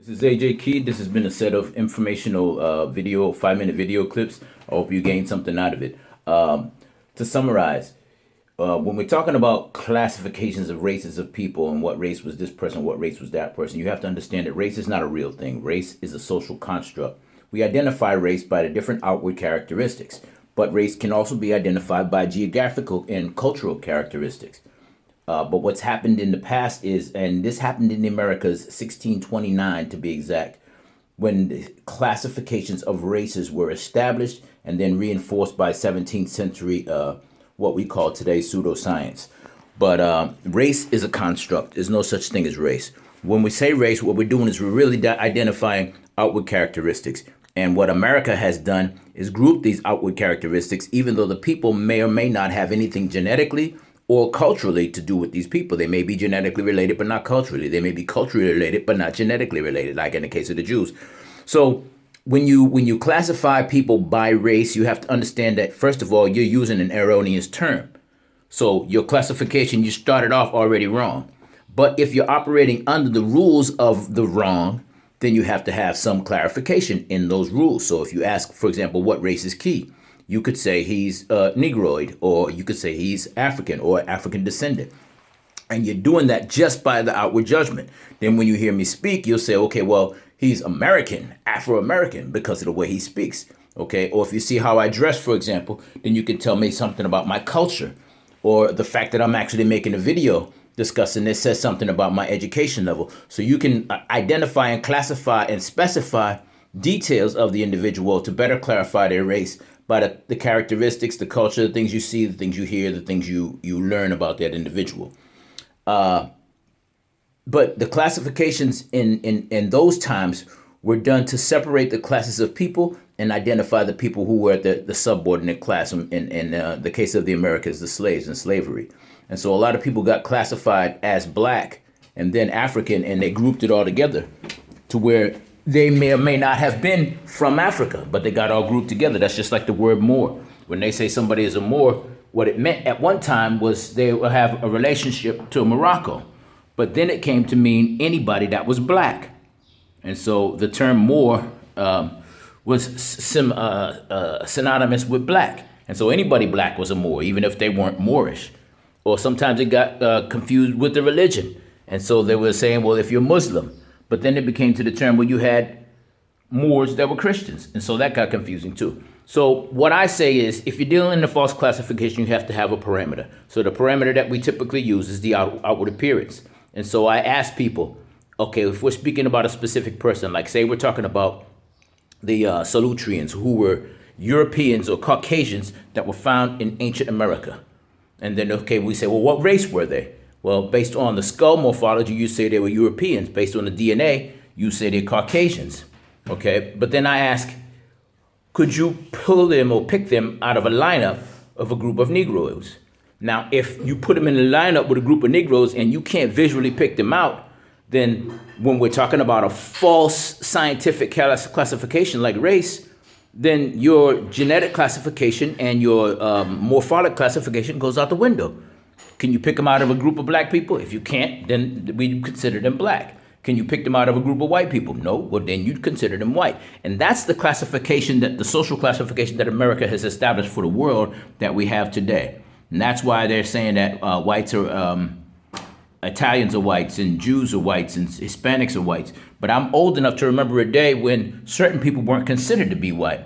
This is AJ Key. This has been a set of informational video, 5-minute video clips. I hope you gained something out of it. To summarize, when we're talking about classifications of races of people and what race was this person, what race was that person, you have to understand that race is not a real thing. Race is a social construct. We identify race by the different outward characteristics, but race can also be identified by geographical and cultural characteristics. But what's happened in the past is, and this happened in the Americas 1629 to be exact, when the classifications of races were established and then reinforced by 17th century, what we call today pseudoscience. But race is a construct. There's no such thing as race. When we say race, what we're doing is we're really identifying outward characteristics. And what America has done is group these outward characteristics, even though the people may or may not have anything genetically or culturally to do with these people. They may be genetically related, but not culturally. They may be culturally related, but not genetically related, like in the case of the Jews. So when you classify people by race, you have to understand that, first of all, you're using an erroneous term. So your classification, you started off already wrong. But if you're operating under the rules of the wrong, then you have to have some clarification in those rules. So if you ask, for example, what race is Key? You could say he's Negroid, or you could say he's African or African descendant. And you're doing that just by the outward judgment. Then when you hear me speak, you'll say, okay, well, he's American, Afro-American, because of the way he speaks. Okay, or if you see how I dress, for example, then you can tell me something about my culture, or the fact that I'm actually making a video discussing this says something about my education level. So you can identify and classify and specify details of the individual to better clarify their race by the characteristics, the culture, the things you see, the things you hear, the things you learn about that individual. But the classifications in those times were done to separate the classes of people and identify the people who were the subordinate class, in the case of the Americas, the slaves and slavery. And so a lot of people got classified as black and then African, and they grouped it all together to where they may or may not have been from Africa, but they got all grouped together. That's just like the word Moor. When they say somebody is a Moor, what it meant at one time was they would have a relationship to Morocco. But then it came to mean anybody that was black. And so the term Moor was synonymous with black. And so anybody black was a Moor, even if they weren't Moorish. Or sometimes it got confused with the religion. And so they were saying, well, if you're Muslim. But then it became to the term where you had Moors that were Christians. And so that got confusing too. So what I say is, if you're dealing in a false classification, you have to have a parameter. So the parameter that we typically use is the outward appearance. And so I ask people, okay, if we're speaking about a specific person, like say we're talking about the Solutreans, who were Europeans or Caucasians that were found in ancient America. And then, okay, we say, well, what race were they? Well, based on the skull morphology, you say they were Europeans. Based on the DNA, you say they're Caucasians. Okay, but then I ask, could you pull them or pick them out of a lineup of a group of Negroes? Now, if you put them in a lineup with a group of Negroes and you can't visually pick them out, then when we're talking about a false scientific classification like race, then your genetic classification and your morphologic classification goes out the window. Can you pick them out of a group of black people? If you can't, then we consider them black. Can you pick them out of a group of white people? No, well then you'd consider them white. And that's the classification, that the social classification that America has established for the world that we have today. And that's why they're saying that whites are, Italians are whites and Jews are whites and Hispanics are whites. But I'm old enough to remember a day when certain people weren't considered to be white.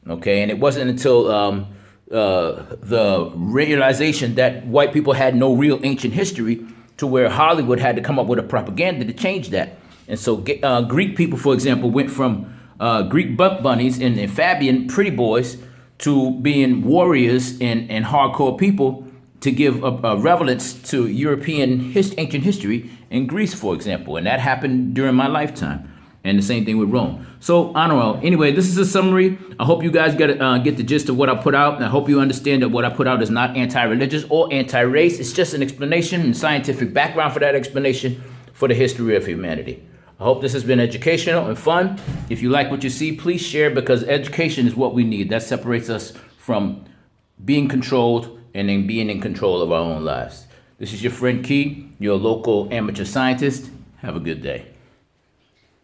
Okay, and it wasn't until the realization that white people had no real ancient history to where Hollywood had to come up with a propaganda to change that. And so Greek people, for example, went from Greek buck bunnies and Fabian pretty boys to being warriors and hardcore people to give a relevance to European ancient history in Greece, for example. And that happened during my lifetime. And the same thing with Rome. So, anyway, this is a summary. I hope you guys get the gist of what I put out. And I hope you understand that what I put out is not anti-religious or anti-race. It's just an explanation and scientific background for that explanation for the history of humanity. I hope this has been educational and fun. If you like what you see, please share, because education is what we need. That separates us from being controlled and then being in control of our own lives. This is your friend Key, your local amateur scientist. Have a good day.